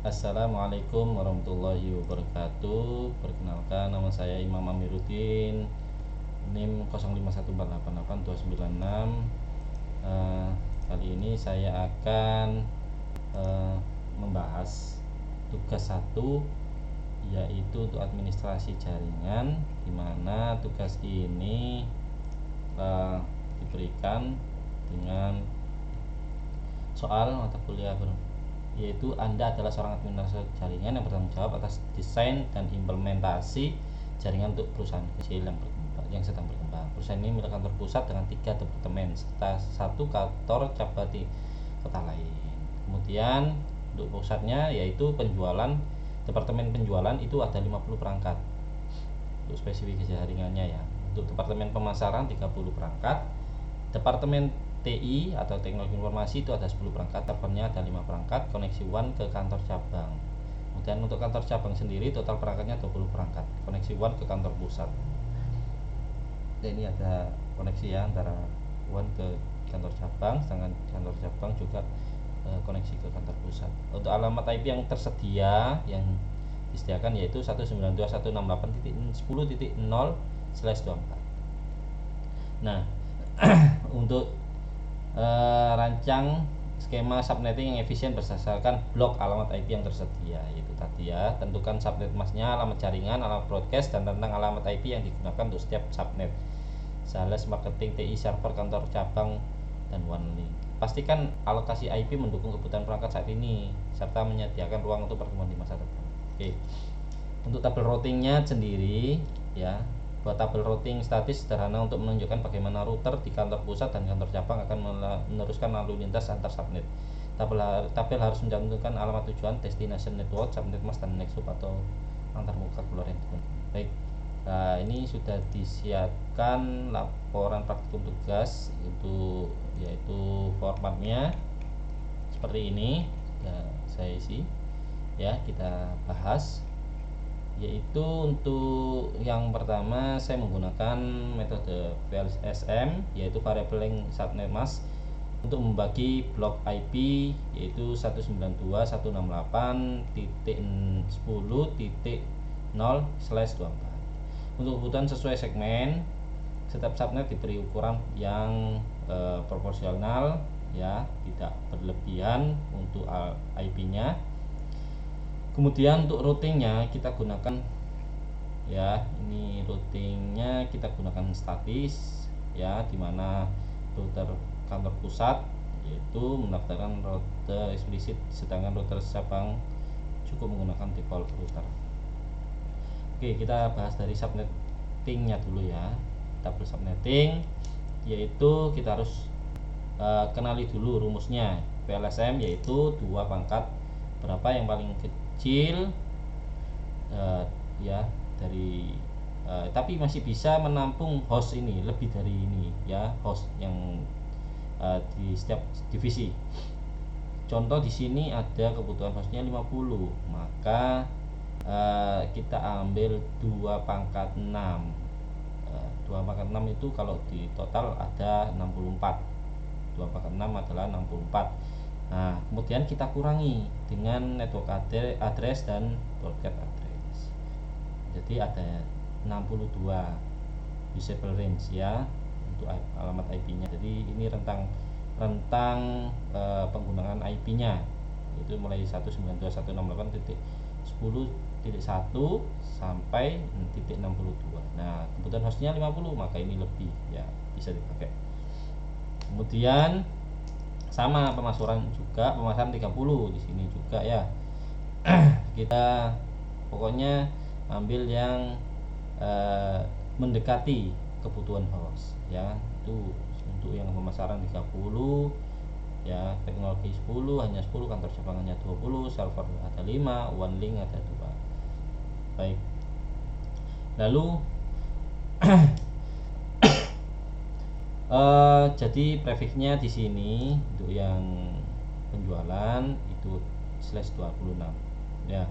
Assalamualaikum warahmatullahi wabarakatuh. Perkenalkan, nama saya Imam Amiruddin, NIM 0514882996. Kali ini saya akan membahas tugas 1, yaitu untuk administrasi jaringan, di mana tugas ini diberikan dengan soal mata kuliah yaitu Anda adalah seorang administrator jaringan yang bertanggung jawab atas desain dan implementasi jaringan untuk perusahaan kecil yang sedang berkembang. Perusahaan ini memiliki kantor pusat dengan 3 departemen serta 1 kantor cabang di kota lain. Kemudian untuk pusatnya yaitu penjualan, departemen penjualan itu ada 50 perangkat untuk spesifikasi jaringannya ya. Untuk departemen pemasaran 30 perangkat, departemen TI atau teknologi informasi itu ada 10 perangkat, servernya ada 5 perangkat, koneksi WAN ke kantor cabang. Kemudian untuk kantor cabang sendiri total perangkatnya 20 perangkat, koneksi WAN ke kantor pusat. Dan ini ada koneksi ya antara WAN ke kantor cabang, sedangkan kantor cabang juga koneksi ke kantor pusat. Untuk alamat IP yang tersedia yang disediakan yaitu 192.168.10.0/24. Nah, untuk rancang skema subnetting yang efisien berdasarkan blok alamat IP yang tersedia, yaitu tadi ya, tentukan subnet masknya, alamat jaringan, alamat broadcast, dan tentang alamat IP yang digunakan untuk setiap subnet, sales, marketing, TI, server, kantor cabang, dan WAN link. Pastikan alokasi IP mendukung kebutuhan perangkat saat ini serta menyediakan ruang untuk pertemuan di masa depan. Oke. Untuk tabel routingnya sendiri ya, buat tabel routing statis sederhana untuk menunjukkan bagaimana router di kantor pusat dan kantor cabang akan meneruskan lalu lintas antar subnet. Tabel harus mencantumkan alamat tujuan, destination network, subnet mask, dan next hop atau antarmuka keluar yang digunakan. Baik, nah ini sudah disiapkan laporan praktikum tugas itu, yaitu formatnya seperti ini ya, saya isi ya, kita bahas. Yaitu untuk yang pertama saya menggunakan metode VLSM, yaitu variable length subnet mask, untuk membagi blok IP yaitu 192.168.10.0/24. Untuk kebutuhan sesuai segmen, setiap subnet diberi ukuran yang proporsional ya, tidak berlebihan untuk IP-nya. Kemudian untuk routingnya kita gunakan ya, ini routingnya kita gunakan statis ya, dimana router kantor pusat yaitu mendaftarkan router eksplisit, sedangkan router cabang cukup menggunakan default router. Oke, kita bahas dari subnettingnya dulu ya. Tabel subnetting yaitu kita harus kenali dulu rumusnya. VLSM yaitu 2 pangkat berapa yang paling kecil ya dari tapi masih bisa menampung host ini lebih dari ini ya, host yang di setiap divisi. Contoh di sini ada kebutuhan hostnya 50, maka kita ambil 2 pangkat 6. 2 pangkat 6 itu kalau di total ada 64. 2 pangkat 6 adalah 64. Nah, kemudian kita kurangi dengan network address dan broadcast address. Jadi ada 62 usable range ya untuk alamat IP-nya. Jadi ini rentang penggunaan IP-nya itu mulai 192.168.10.1 sampai .62. Nah, kebutuhan hostnya 50, maka ini lebih ya, bisa dipakai. Kemudian sama pemasaran 30 di sini juga ya. Kita pokoknya ambil yang mendekati kebutuhan host ya. Itu untuk yang pemasaran 30 ya, teknologi 10, hanya 10, kantor cabang hanya 20, server ada 5, WAN link ada 2. Baik. Lalu jadi prefixnya di sini untuk yang penjualan itu /26 ya.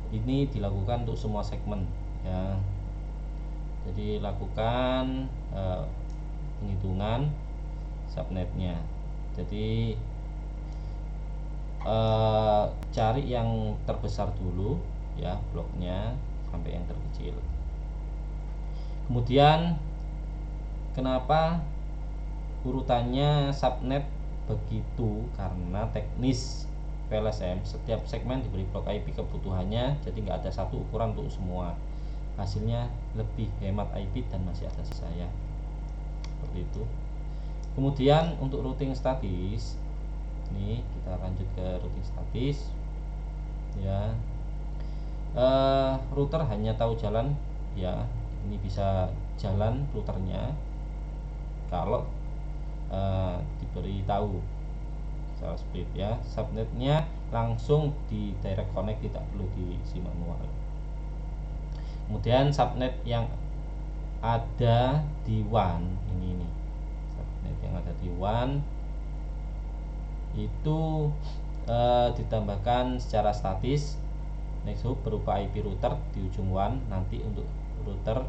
Ini dilakukan untuk semua segmen ya. Jadi lakukan penghitungan subnetnya. Jadi cari yang terbesar dulu ya, bloknya sampai yang terkecil. Kemudian kenapa urutannya subnet begitu? Karena teknis VLSM setiap segmen diberi blok IP kebutuhannya, jadi nggak ada satu ukuran untuk semua. Hasilnya lebih hemat IP dan masih ada sisa ya, seperti itu. Kemudian untuk routing statis, ini kita lanjut ke routing statis ya. Router hanya tahu jalan ya, ini bisa jalan routernya kalau diberi tahu secara split ya. Subnetnya langsung di direct connect, tidak perlu diisi manual. Kemudian subnet yang ada di WAN ini subnet yang ada di WAN itu ditambahkan secara statis next hub berupa IP router di ujung WAN nanti untuk router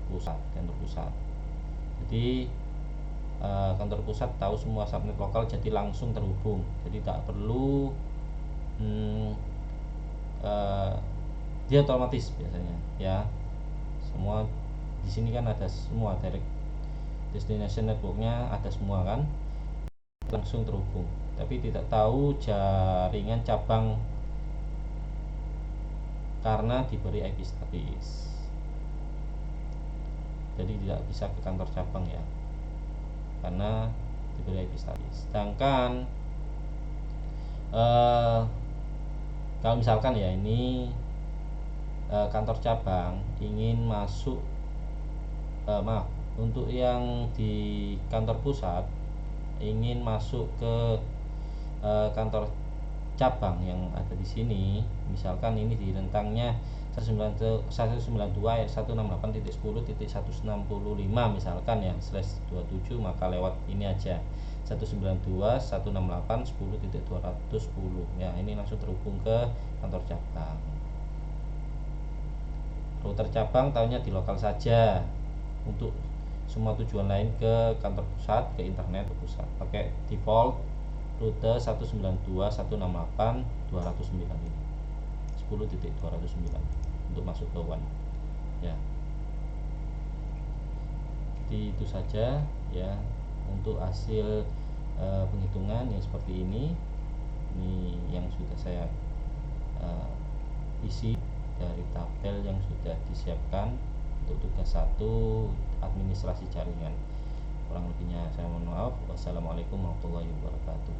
pusat, kantor pusat. Jadi kantor pusat tahu semua subnet lokal, jadi langsung terhubung, jadi tak perlu dia otomatis biasanya ya. Semua di sini kan ada semua direct destination networknya, ada semua kan, langsung terhubung, tapi tidak tahu jaringan cabang karena diberi IP statis, jadi tidak bisa ke kantor cabang ya karena diberi IP statis. Sedangkan kalau misalkan ya ini kantor cabang ingin masuk maaf, untuk yang di kantor pusat ingin masuk ke kantor cabang yang ada di sini, misalkan ini di rentangnya 192.168.10.165 misalkan ya /27, maka lewat ini aja 192.168.10.210 ya, ini langsung terhubung ke kantor cabang. Router cabang tahunya di lokal saja, untuk semua tujuan lain ke kantor pusat, ke internet ke pusat pakai default rute 192.168.209 ini 10.209 untuk masuk ke WAN ya. Jadi itu saja ya untuk hasil penghitungan yang seperti ini yang sudah saya isi dari tabel yang sudah disiapkan untuk tugas 1 administrasi jaringan. Kurang lebihnya saya mohon maaf. Wassalamualaikum warahmatullahi wabarakatuh.